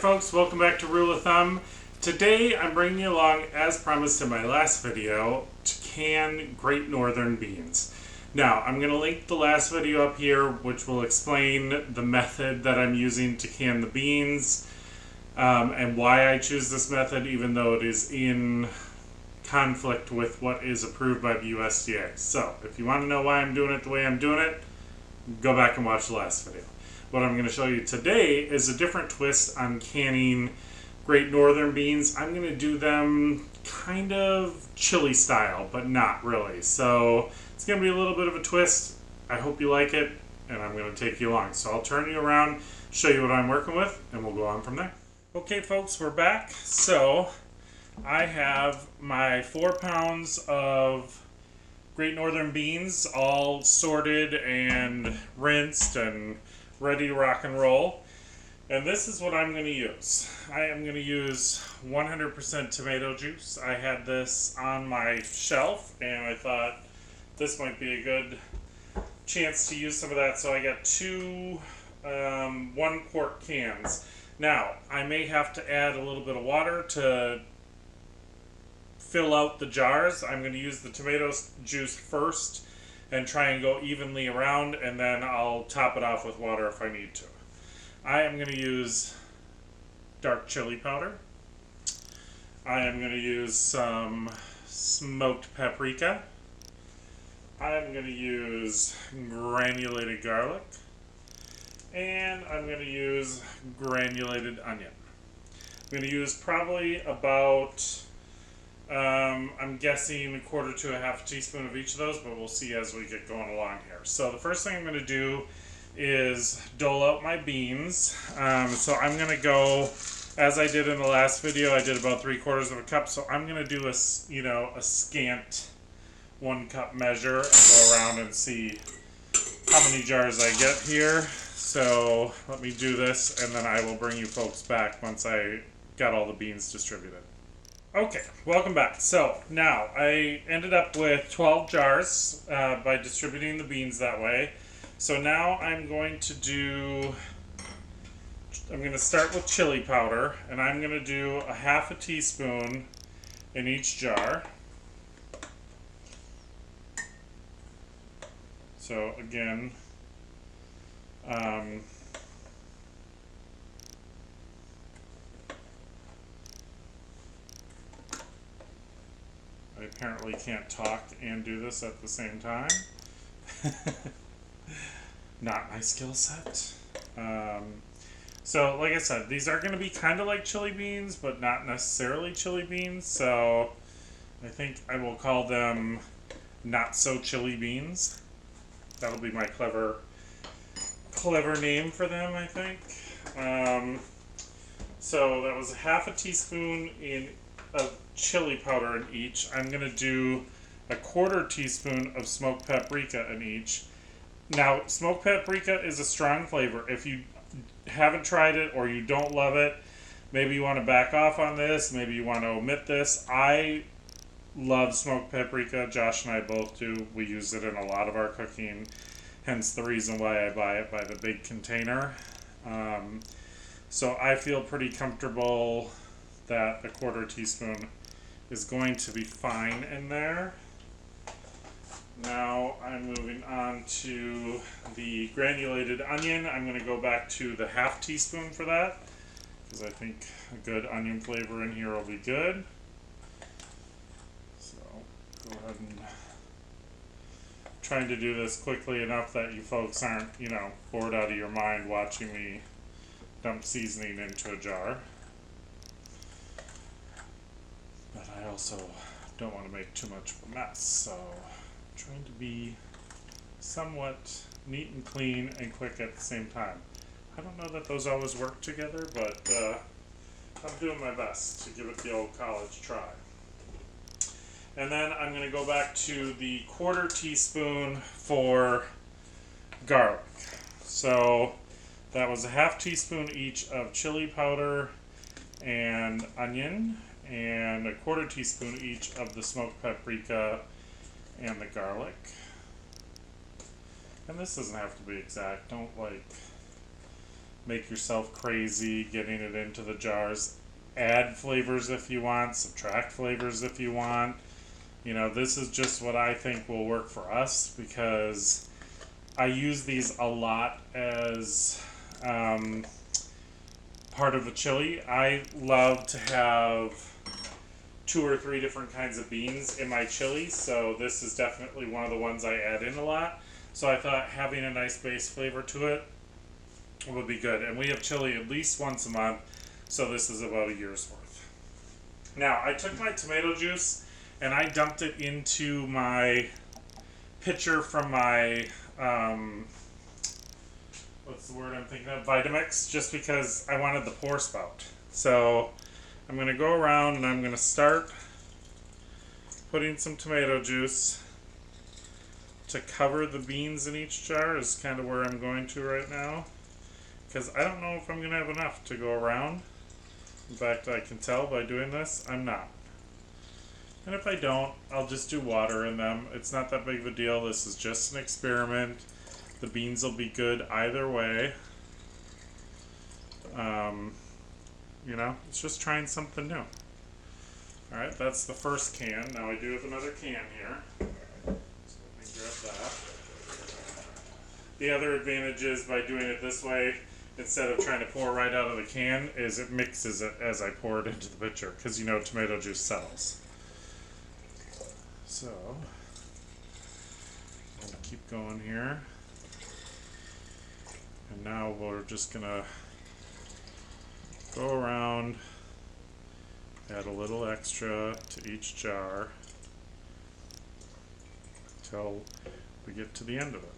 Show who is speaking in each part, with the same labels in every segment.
Speaker 1: folks, welcome back to Rule of Thumb. Today I'm bringing you along, as promised in my last video, to can Great Northern beans. Now, I'm going to link the last video up here, which will explain the method that I'm using to can the beans, and why I choose this method, even though it is in conflict with what is approved by the USDA. So, if you want to know why I'm doing it the way I'm doing it, go back and watch the last video. What I'm going to show you today is a different twist on canning Great Northern beans. I'm going to do them kind of chili style, but not really. So it's going to be a little bit of a twist. I hope you like it, and I'm going to take you along. So I'll turn you around, show you what I'm working with, and we'll go on from there. Okay folks, we're back. So I have my 4 pounds of Great Northern beans all sorted and rinsed and ready to rock and roll. And this is what I'm going to use. I am going to use 100% tomato juice. I had this on my shelf and I thought this might be a good chance to use some of that. So I got two 1 quart cans. Now, I may have to add a little bit of water to fill out the jars. I'm going to use the tomato juice first and try and go evenly around, and then I'll top it off with water if I need to. I am going to use dark chili powder. I am going to use some smoked paprika. I am going to use granulated garlic. And I'm going to use granulated onion. I'm going to use probably about I'm guessing 1/4 to 1/2 teaspoon of each of those, but we'll see as we get going along here. So the first thing I'm going to do is dole out my beans. So I'm going to go, as I did in the last video, I did about 3/4 cup. So I'm going to do a scant 1 cup measure and go around and see how many jars I get here. So let me do this, and then I will bring you folks back once I got all the beans distributed. Okay, welcome back. So now I ended up with 12 jars by distributing the beans that way. So now I'm going to start with chili powder, and I'm going to do 1/2 teaspoon in each jar. So again, I apparently can't talk and do this at the same time. Not my skill set. So like I said, these are going to be kind of like chili beans, but not necessarily chili beans. So I think I will call them not so chili beans. That'll be my clever name for them, I think. So that was 1/2 teaspoon of chili powder in each. I'm going to do 1/4 teaspoon of smoked paprika in each. Now, smoked paprika is a strong flavor. If you haven't tried it or you don't love it, maybe you want to back off on this. Maybe you want to omit this. I love smoked paprika. Josh and I both do. We use it in a lot of our cooking, hence the reason why I buy it by the big container. So I feel pretty comfortable that 1/4 teaspoon is going to be fine in there. Now I'm moving on to the granulated onion. I'm going to go back to the 1/2 teaspoon for that, because I think a good onion flavor in here will be good. So go ahead and trying to do this quickly enough that you folks aren't, bored out of your mind watching me dump seasoning into a jar. But I also don't want to make too much of a mess, so I'm trying to be somewhat neat and clean and quick at the same time. I don't know that those always work together, but I'm doing my best to give it the old college try. And then I'm going to go back to the 1/4 teaspoon for garlic. So that was 1/2 teaspoon each of chili powder and onion, and 1/4 teaspoon each of the smoked paprika and the garlic. And this doesn't have to be exact. Don't make yourself crazy getting it into the jars. Add flavors if you want, subtract flavors if you want. You know, this is just what I think will work for us, because I use these a lot as part of a chili. I love to have 2 or 3 different kinds of beans in my chili, so this is definitely one of the ones I add in a lot. So I thought having a nice base flavor to it would be good. And we have chili at least once a month, so this is about a year's worth. Now, I took my tomato juice and I dumped it into my pitcher from my, what's the word I'm thinking of? Vitamix, just because I wanted the pour spout. So I'm going to go around and I'm going to start putting some tomato juice to cover the beans in each jar, is kind of where I'm going to right now, because I don't know if I'm going to have enough to go around. In fact, I can tell by doing this, I'm not. And if I don't, I'll just do water in them. It's not that big of a deal. This is just an experiment. The beans will be good either way. You know, it's just trying something new. Alright, that's the first can. Now I do have another can here. So let me grab that. The other advantage is by doing it this way, instead of trying to pour right out of the can, is it mixes it as I pour it into the pitcher, because you know tomato juice settles. So, I'm going to keep going here. And now we're just going to go around, add a little extra to each jar until we get to the end of it.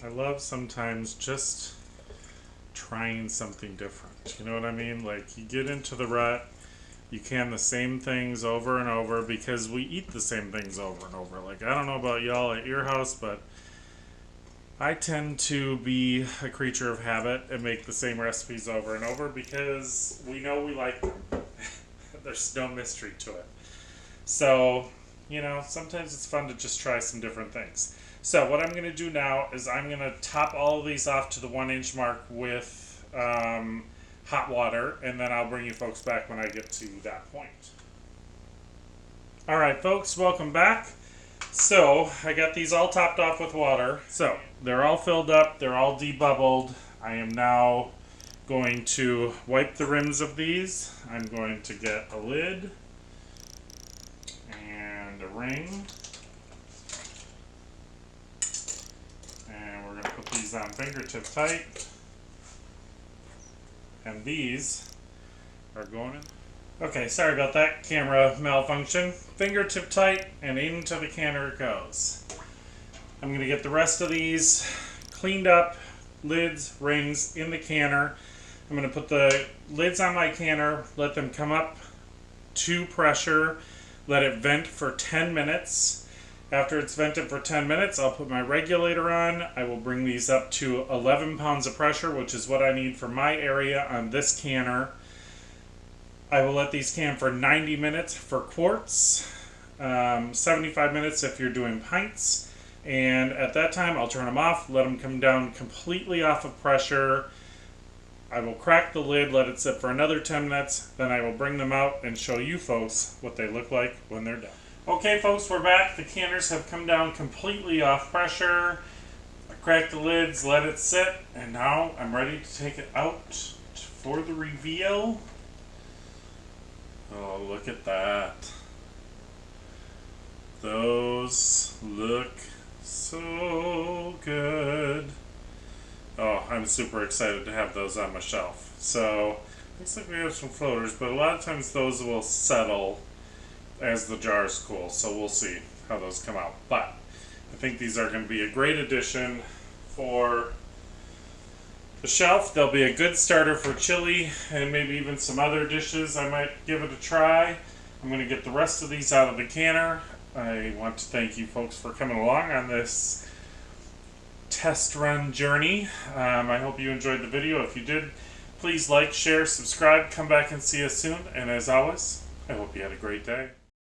Speaker 1: I love sometimes just trying something different. You know what I mean? Like, you get into the rut, you can the same things over and over because we eat the same things over and over. Like, I don't know about y'all at your house, but I tend to be a creature of habit and make the same recipes over and over because we know we like them. There's no mystery to it. So, you know, sometimes it's fun to just try some different things. So what I'm going to do now is I'm going to top all of these off to the 1-inch mark with hot water, and then I'll bring you folks back when I get to that point. Alright folks, welcome back. So I got these all topped off with water. So they're all filled up, they're all debubbled. I am now going to wipe the rims of these. I'm going to get a lid and a ring. And we're going to put these on fingertip tight. And these are going in. Okay, sorry about that camera malfunction. Fingertip tight and into the canner it goes. I'm going to get the rest of these cleaned up, lids, rings in the canner. I'm going to put the lids on my canner, let them come up to pressure, let it vent for 10 minutes. After it's vented for 10 minutes, I'll put my regulator on. I will bring these up to 11 pounds of pressure, which is what I need for my area on this canner. I will let these can for 90 minutes for quarts, 75 minutes if you're doing pints. And at that time, I'll turn them off, let them come down completely off of pressure. I will crack the lid, let it sit for another 10 minutes. Then I will bring them out and show you folks what they look like when they're done. Okay folks, we're back. The canners have come down completely off pressure. I cracked the lids, let it sit, and now I'm ready to take it out for the reveal. Oh, look at that. Those look so good. Oh, I'm super excited to have those on my shelf. So, looks like we have some floaters, but a lot of times those will settle as the jars cool, so we'll see how those come out. But I think these are going to be a great addition for the shelf. They'll be a good starter for chili and maybe even some other dishes. I might give it a try. I'm going to get the rest of these out of the canner. I want to thank you folks for coming along on this test run journey. I hope you enjoyed the video. If you did, please like, share, subscribe, come back and see us soon. And as always, I hope you had a great day.